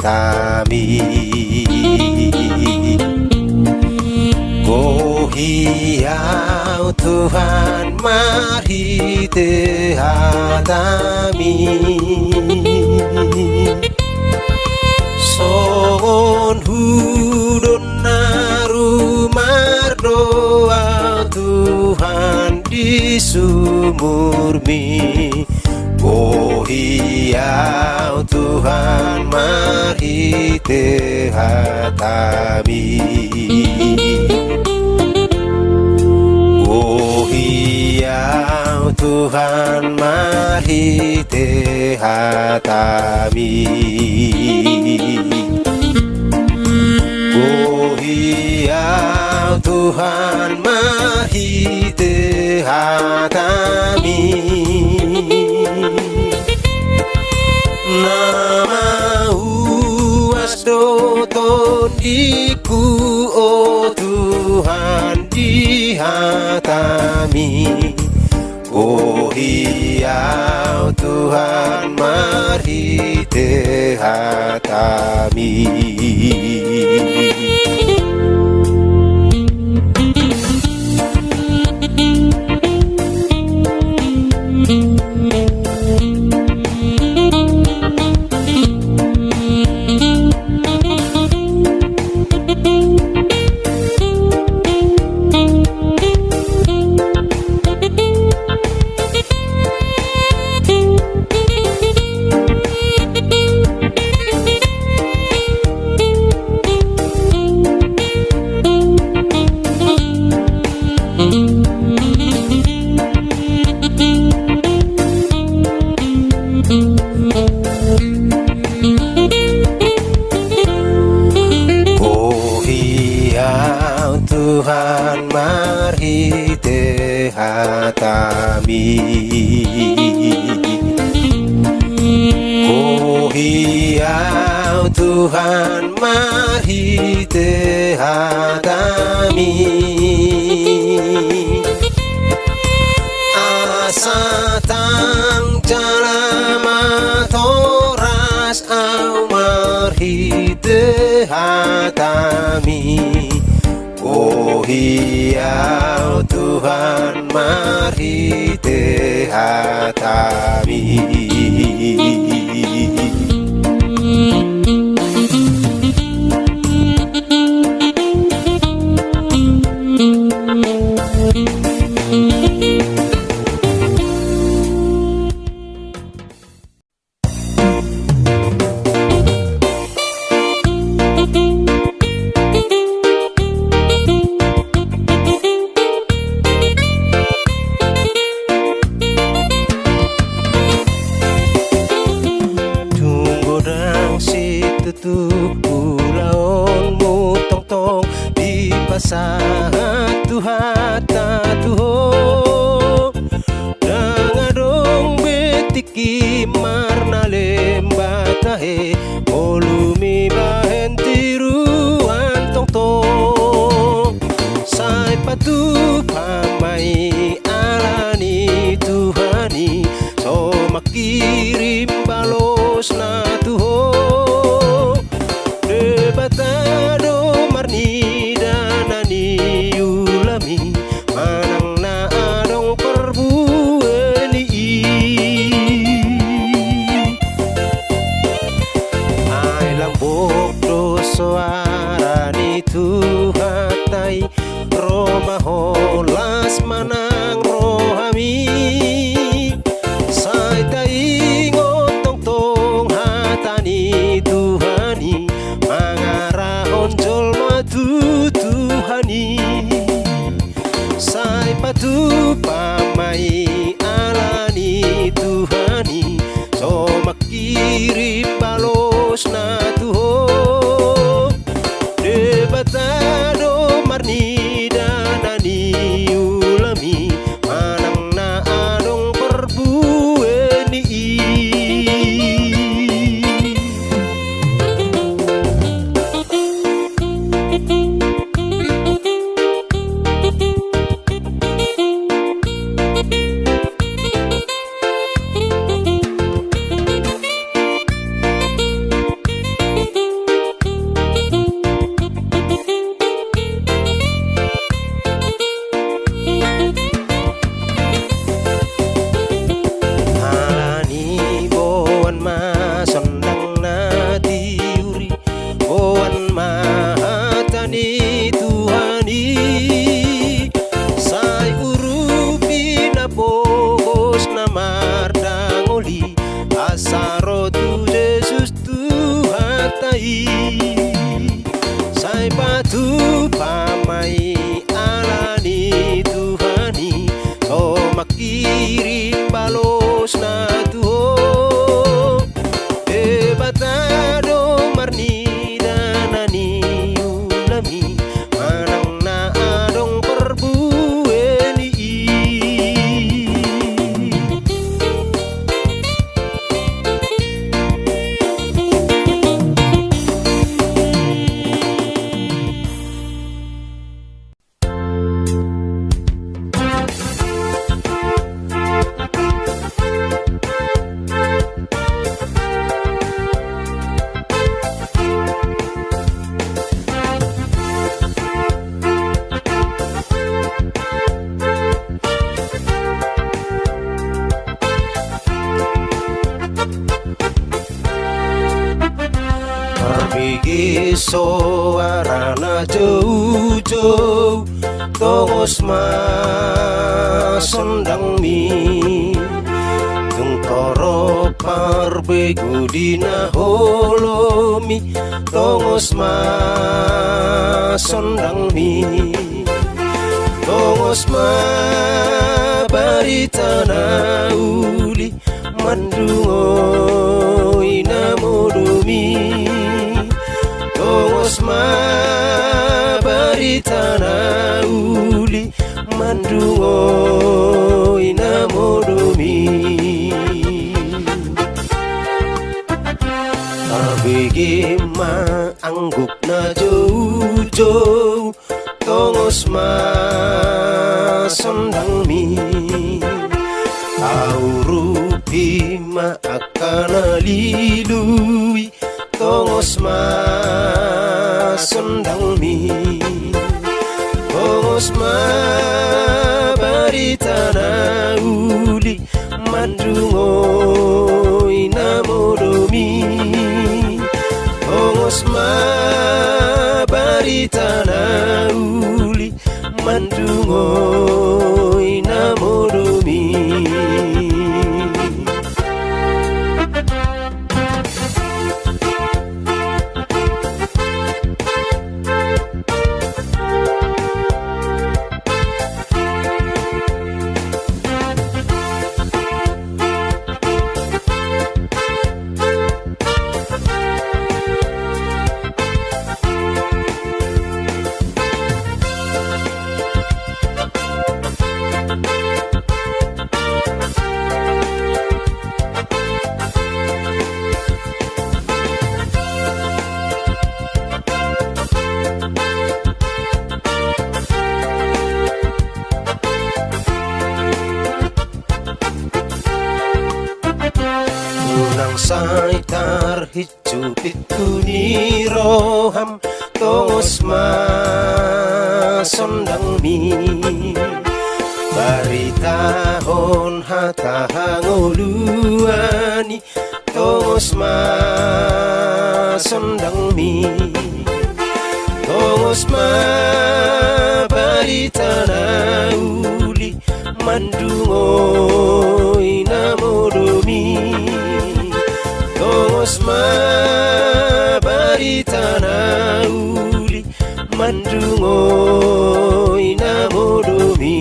hatami Ko hiau Tuhan mari te hatami Songon hudon naru mardoa Tuhan di sumurmi Oh hiau Tuhan mari te hatami Oh hiau Tuhan mari te hatami Oh hiau Tuhan mari te hatami Nama uas doton diku oh Tuhan di hatami Oh hiau Tuhan mari te hatami Tuhan mari te hatami Oh hiau Tuhan mari te hatami Asa tang jalama toras au mari te hatami Oh hiau Tuhan mari te hatami Ulaon tong tong di pasahat tuhat tatuho Dangadong betiki marna lembatahe Molumi bahen tiruan tong tong Sai patu pamai alani Tuhani So makirim balos na tuho Batado marni danani ulami manang na adong perbueni Ai lambok do suarani tuhatai Roma holas manang rohami Sai taingot tong tong hatani Tuhani Mangarahon jolma Tuhani Sai patu pamai alani Tuhani So makirim balos na tuho Debatado marni danani ulami Manang na adong perbueni suarana jauh-jauh tongos masondang mi tung toro parbegu dina holomi tongos masondang mi tongos ma baritana uli mandungo inamodumi tongos ma baritana uli mandungo inamodumi abege ma angguk na jauh-jauh tongos ma sondang mi aurupi ma akan lilui tongos ma sondang mi tongos ma baritana uli mandungo inamodomi tongos ma baritana uli mandungo inamodomi saitar hicupit kuni roham tongos ma sondang mi barita hon hata hangoluani tongos ma sondang mi tongos ma barita na uli mandungo inamodomi tongos ma baritana uli mandungo inamodomi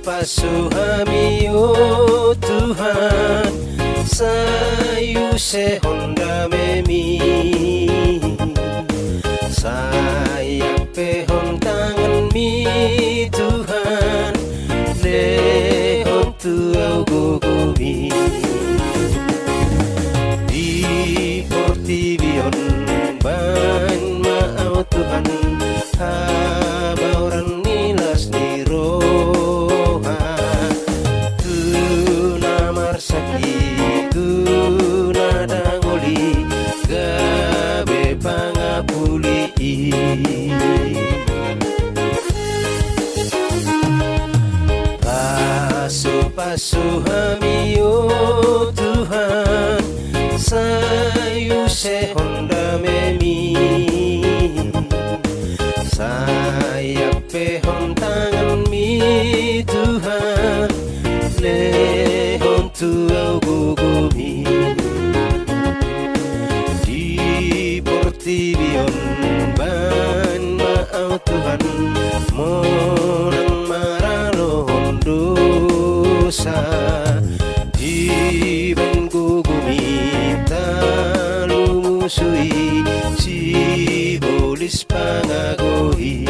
Pasuhami oh Tuhan sayu sehonda memi saya pehon tangan mi Tuhan lehon tuau gugumi di portivion ban mau Tuhan habauran nilas niro Pasuhami oh Tuhan sayu sehonda memi saya pehon tangan mi Tuhan lehon tuau gugumi di portivion ban mau Tuhan monang maralo hondo di ben gugumi talumusui si bolis pangagoi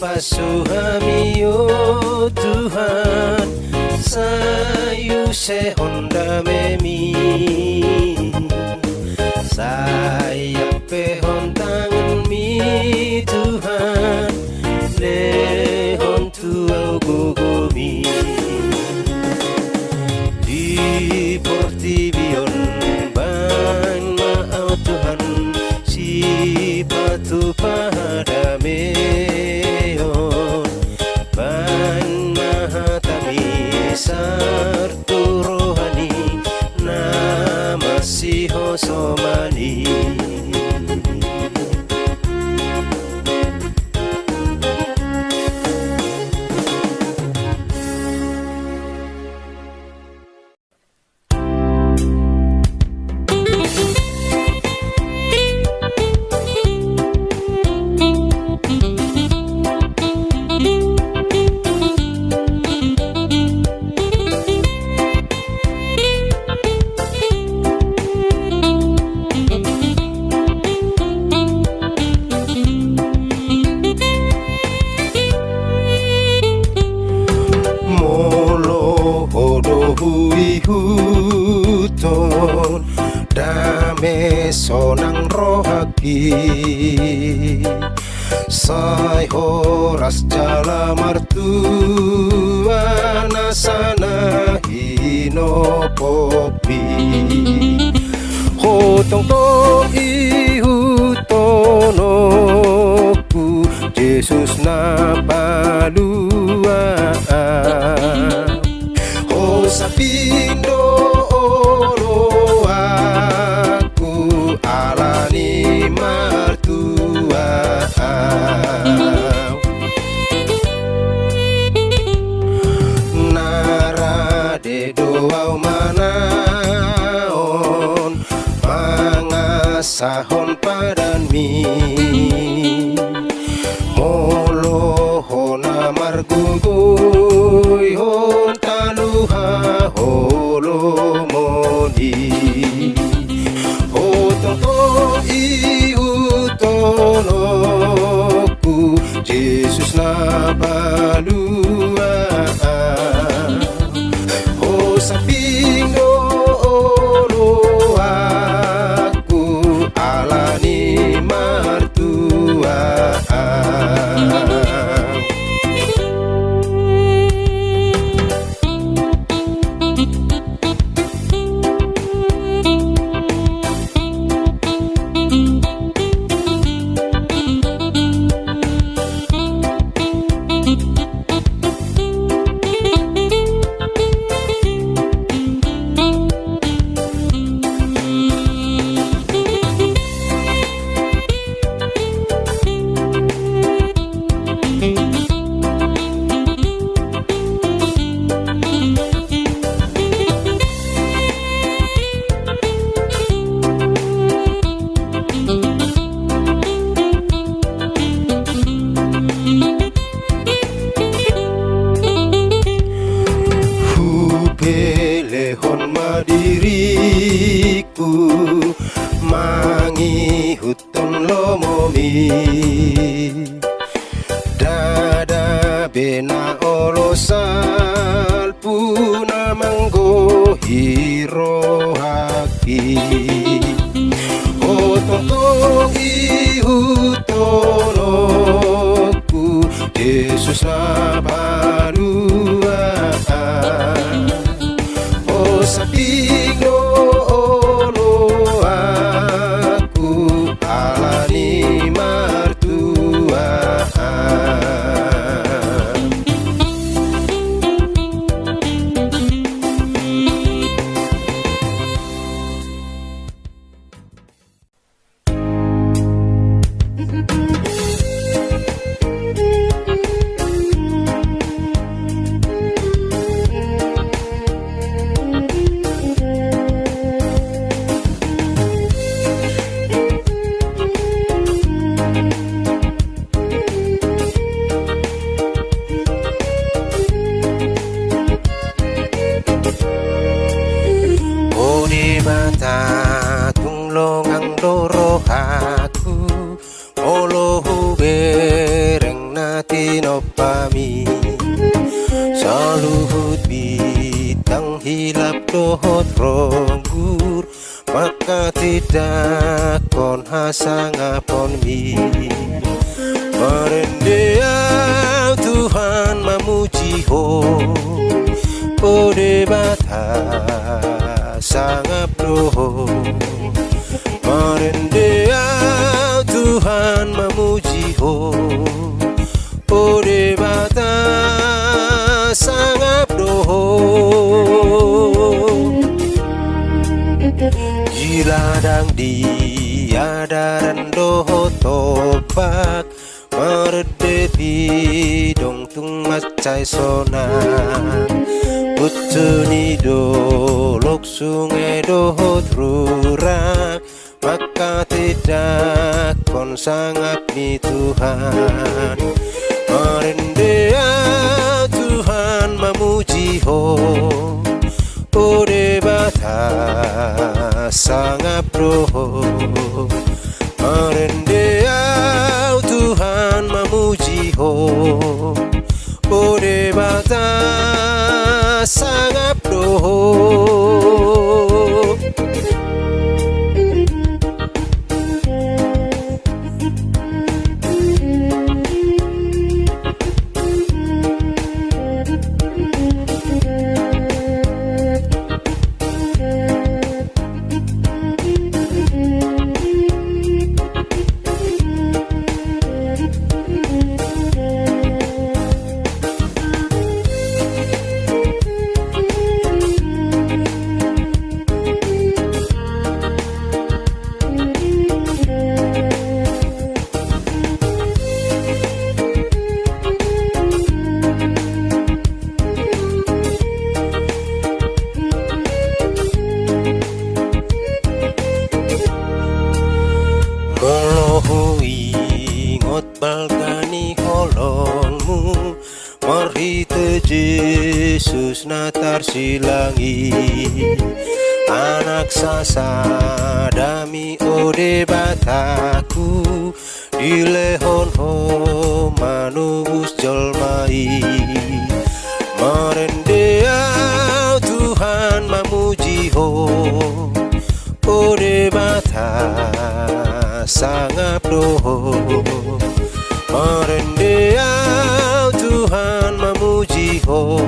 paso kami oh Tuhan, sayu sehonda memi, saya pehon tangan mi Tuhan, lehon tuau gogomi, di portivion ban maau Tuhan, si patu pada meon, ban mahatami sartu rohani, nama si hosomani. Huton dame sonang rohaki, sai horas jala martua nasana hino popi, hotong to ihutonoku Yesus na palua, oh sapindo oro aku alani martua, narade doau manaon mangasahon padanmi, molohona margugoy hon taluha holomoni, hotonto iutonoku Yesus na palua, oh sapingo olo aku alani martua. Pelehon madiriku mangi huton lomomi, dada bena olosal puna manggo hiro haki, otonto ihutonoku Yesus na palua, sapingo olo aku alani martua, tinopami saluhut bintang hilap dohot ronggur maka tidak kon hasangapon mi merendeang Tuhan memuji ho ode bata sangap doho merendeang Tuhan memuji ho ode bata sangap doho jiladang diadaran doho topak meredeti dong tung macai sona Utuni dolok sungai doho trurak maka tidak kon sangap ni Tuhan merendeang Tuhan memuji ho ode bata sangap doho merendeang Tuhan memuji ho ode bata sangap doho ingot balkani holongmu marhite Yesus natar silangi anak sasadami ode bataku dilehon ho manubus jolmai merendeang Tuhan memuji ho ode bata sangap doho merendeang Tuhan memuji ho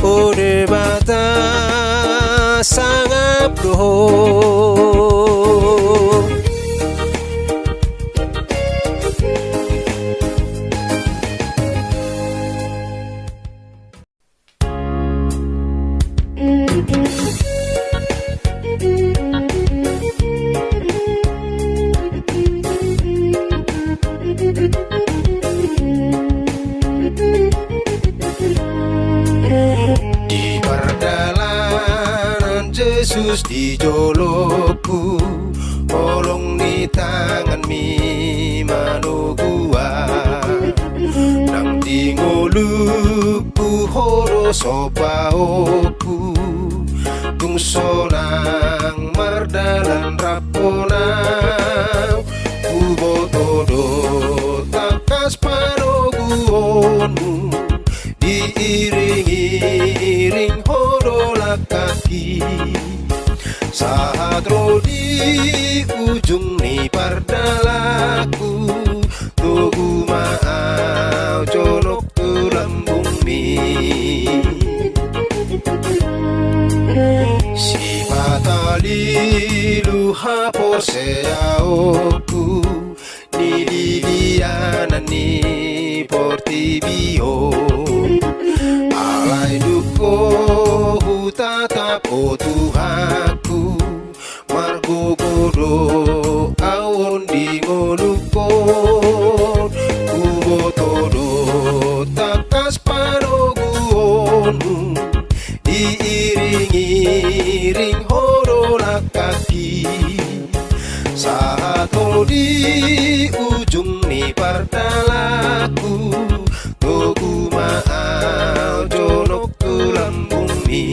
ode bata sangap doho di perjalanan Yesus di jolokku tolong ni tangan mi manugua nang tingoluku horo sopaoku tungsonang mardalan raponang kubotodo takas paroguonmu diiring-iring hodolak kaki saat di ujung ni pardalaku tugu maau jonok tulambung mi si patali luha poseaoku ni liliana ni portibio alai duko hutatap o Tuhanku margo kodo awon di ngolukon kubotodo takas paroguonmu diiring-iring hodolak kaki saat di ujung ni pardalaku tugu maau jonok tulambung mi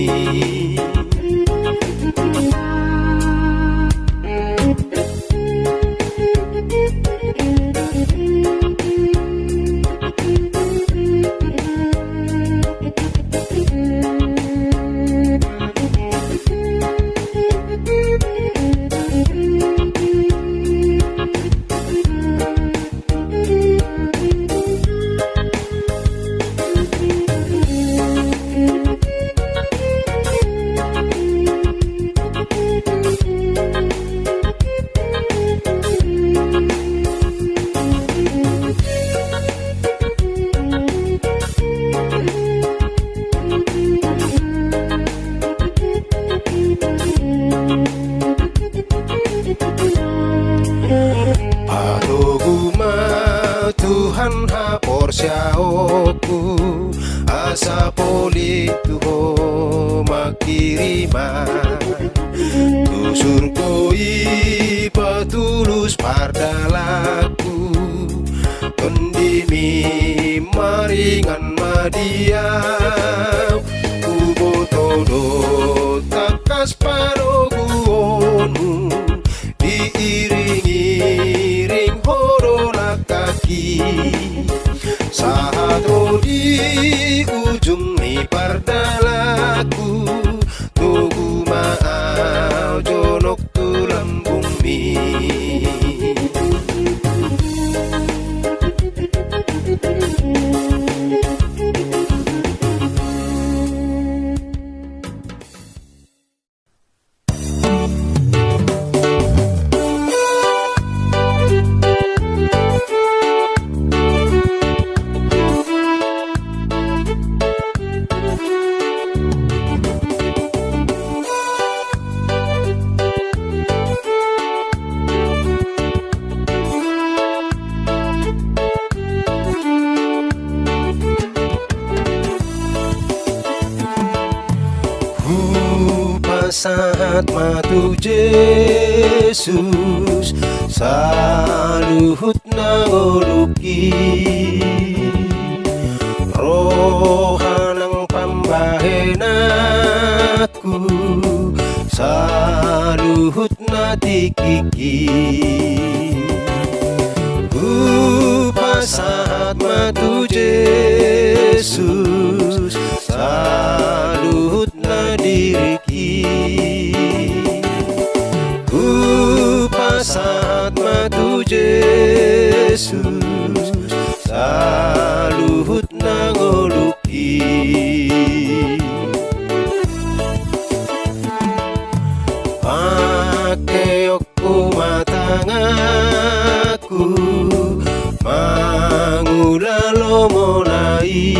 Tuhan hapor siaoku asa polituho makirima tu surgoi patulus pardalaku kendimi maringan madiau kubotodo takas paroguonmu diiring-iring horola kaki sahato di ujung ni pardalaku tugu maau jonok tulang bumi. Saat matu Yesus saluhut nangoluki rohanang pambahenaku saluhut natikiki saat matu Yesus saluhut nadiriki saat matu Yesus saluhut nangoluki pakeokku matangaku mangulalo monai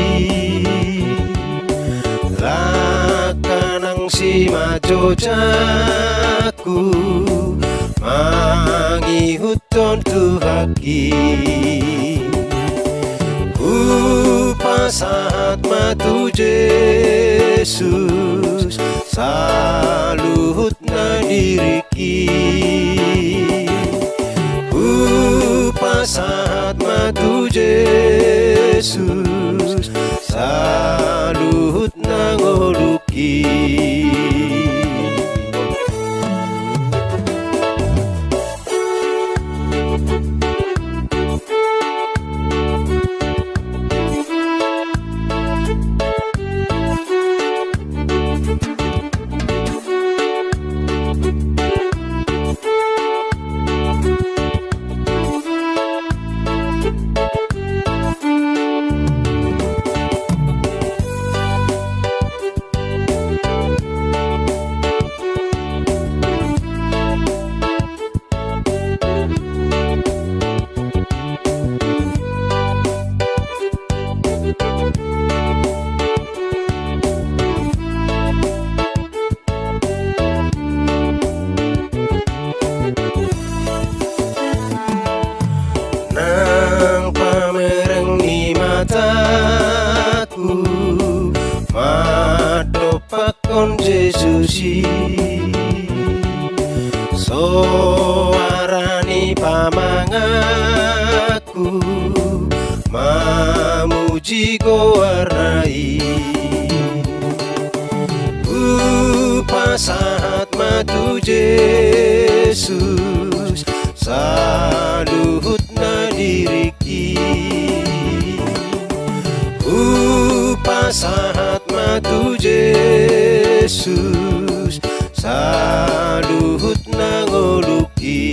lakanang si majojaku mangihuton tuhaki saat matu Yesus saluhut nadiriki saat matu Yesus saluhut nangoluki mataku madopakon Yesusi soarani pamangaku mamuji gowarai saat matu Yesus saluhut nadiriki saat matu Yesus saluhut nangoluki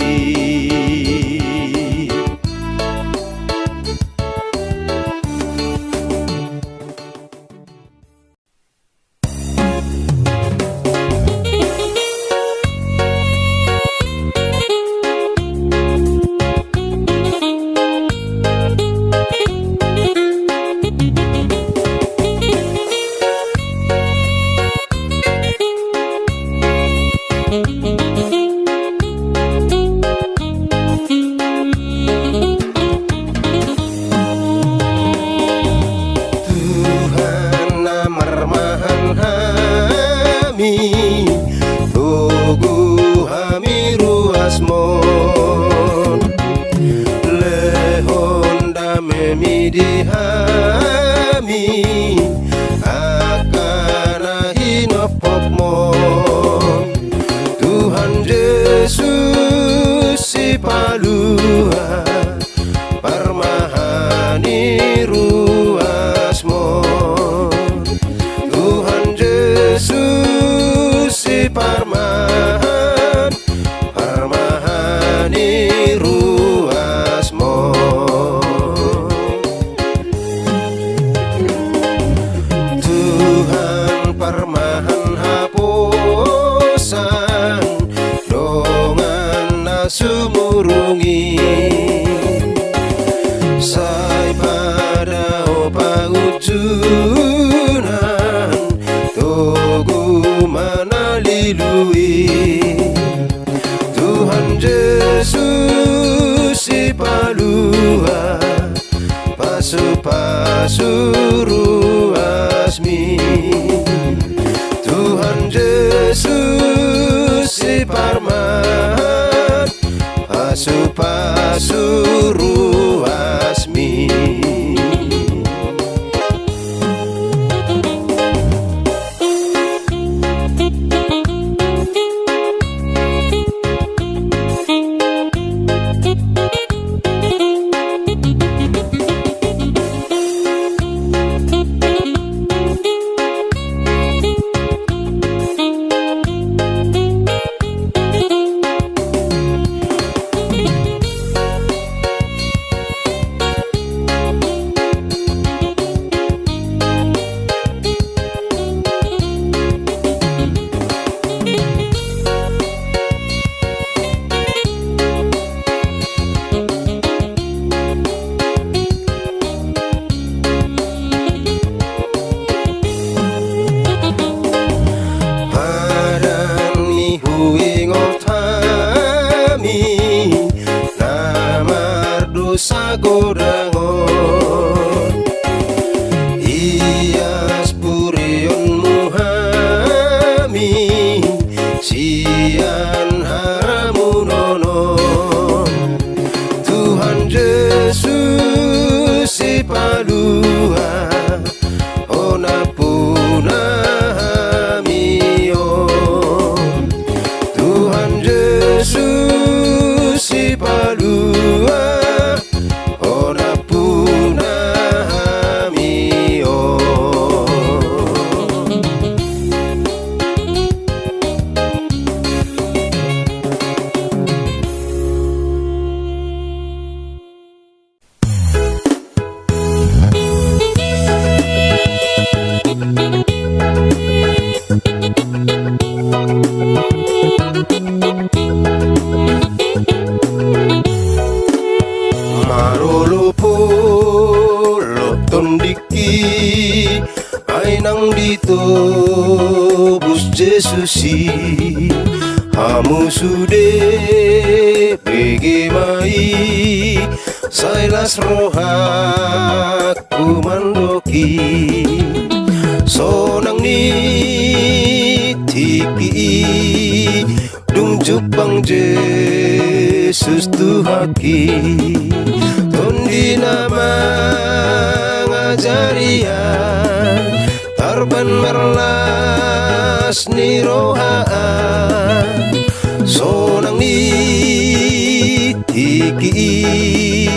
memidihami akan hinopokmon Tuhan Yesus si palua parmahani ruasmon Tuhan Yesus si parmahani ruasmon Tuhan parmahan hapusan dongan nasumurungi say pada paujunan togu manalilui Tuhan Yesus si palua pasu-pasuruasmi Tuhan Yesus si parman pasu-pasuruasmi sagodangon Iyas purion muhami sian haramunonon Tuhan Yesus si palua ona punahamion Tuhan Yesus si palua ay nang dito bus Jesusi hamu sude begemai sailas rohak kumandoki sonang ni tiki dung jupang Jesus tuhaki tondi nama ngajarian tarban merlas ni rohaan sonang ni tiki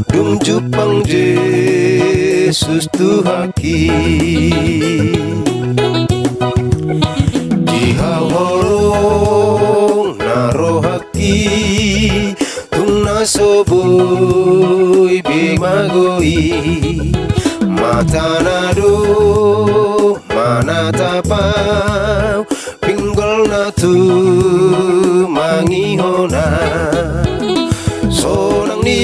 dung jupang Jesus tuhaki dihaholong narohaki tung nasoboy bimagoi matanado manatapaw pinggol na tu mangihona sonang ni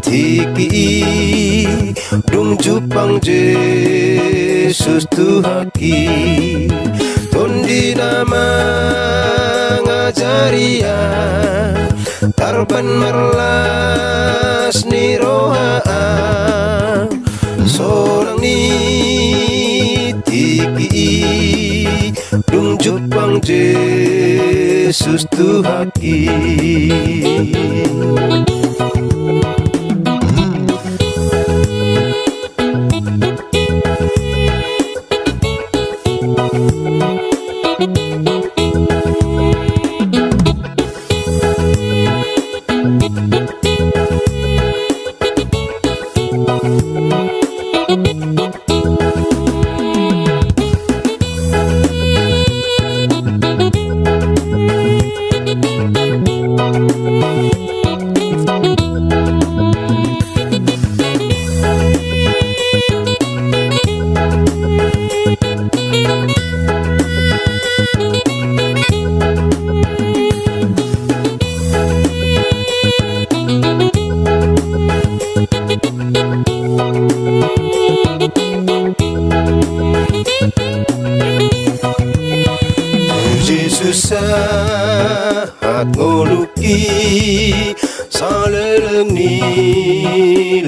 tiki dung jupang Jesus tuhaki tondi nama ngajarian tarban merlas ni rohaan sonang ni tiki dung jupang Jesus tuhaki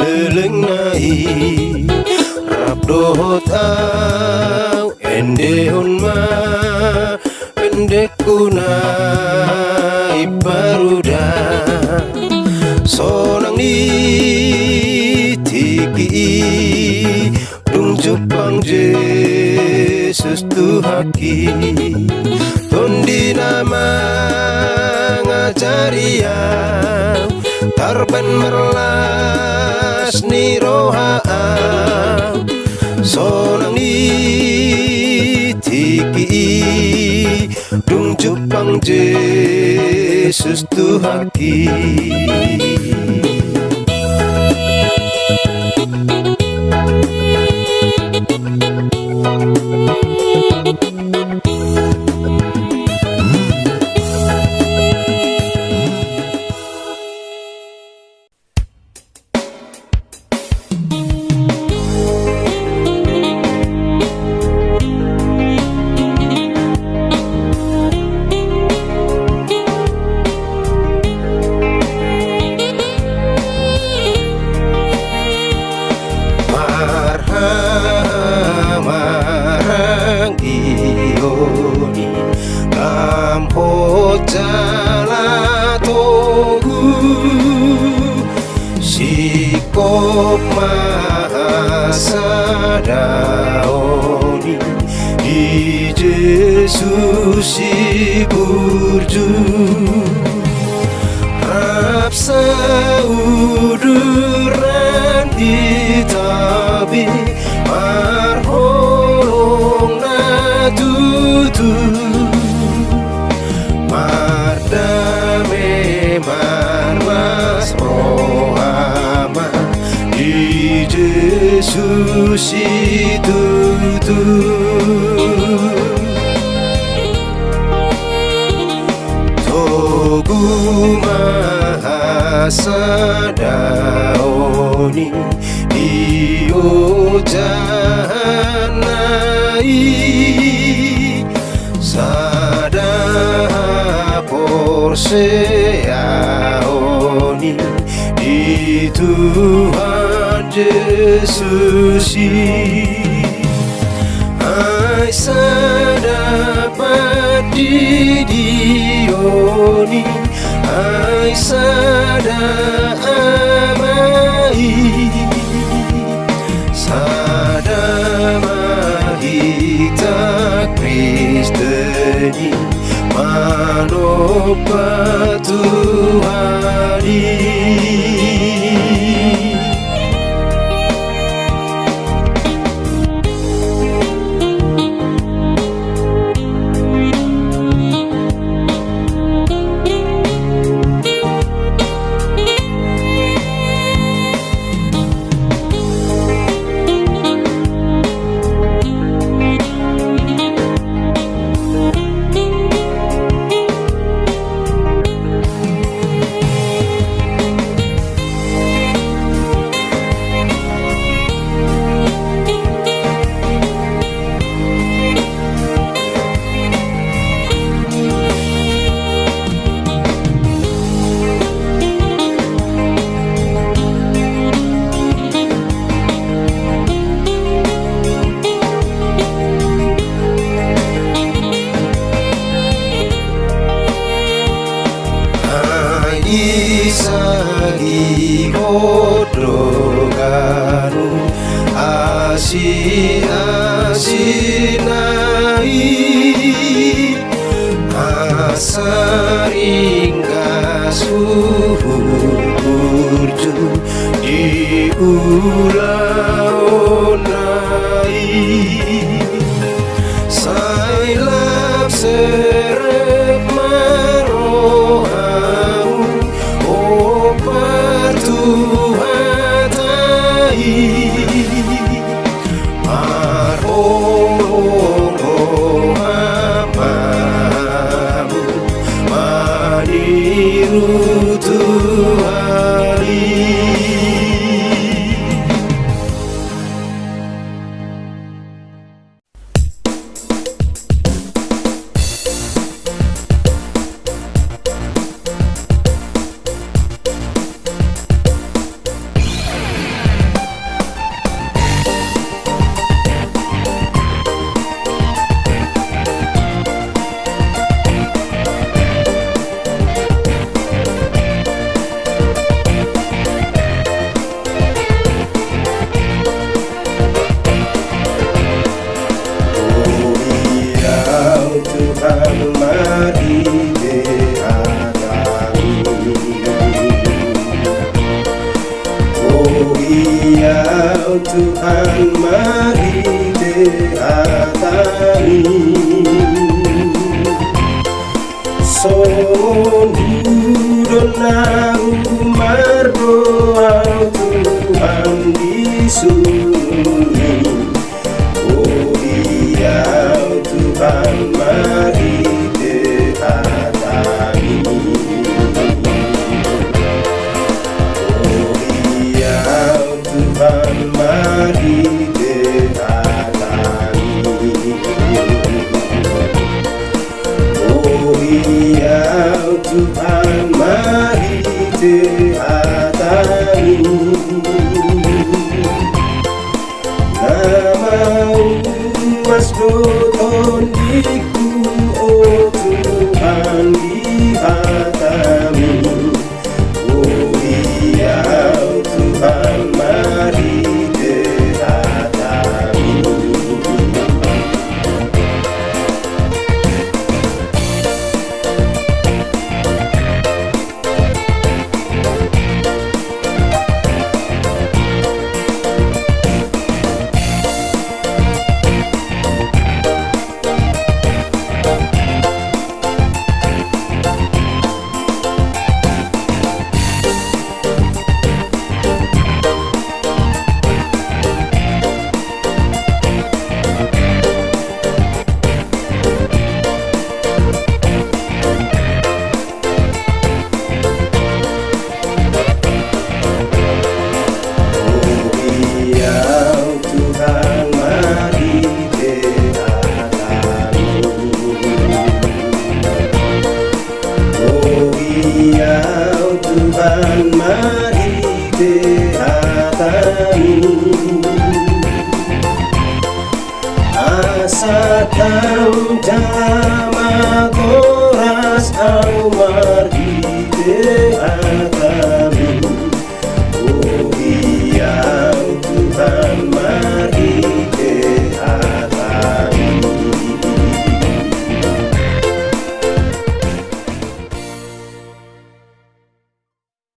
leleng nai rap dohot au endehon ma pendek kuna ibaruda sonang ni tiki dung Jepang Yesus Tuhaki tondi nama ngajari tarban merlas ni roha sonang ni tiki dung Jepang Yesus Tuhaki Sikop mahasadaoni di Yesus si burju rap sauduran ditabi marholong na tutu mardame marmas rohama di Yesus itu togu mahasadaoni dio jahanai sada porseaoni di Tuhan Yesus ai sadapat di dioni ai sada amai sada mahita Kristeni manopa Tuhani isagi hodroganu asinai asaringga suhu burju di ulaonai sailap serep marohamu o pertuhatai marhong rohamamu maniru Tuhari. Oh iya Tuhan, mari datangi. Sondudonaru mardoa Tuhan disuni. Oh iya Tuhan, mari datangi. Oh iya Tuhan, mari datangi. Oh iya Tuhan, mari datangi. Namau masdoton diku, oh Tuhan dihatami. Oh iya Tuhan, mari datangi. Tuhan, mari datangi. Asa tam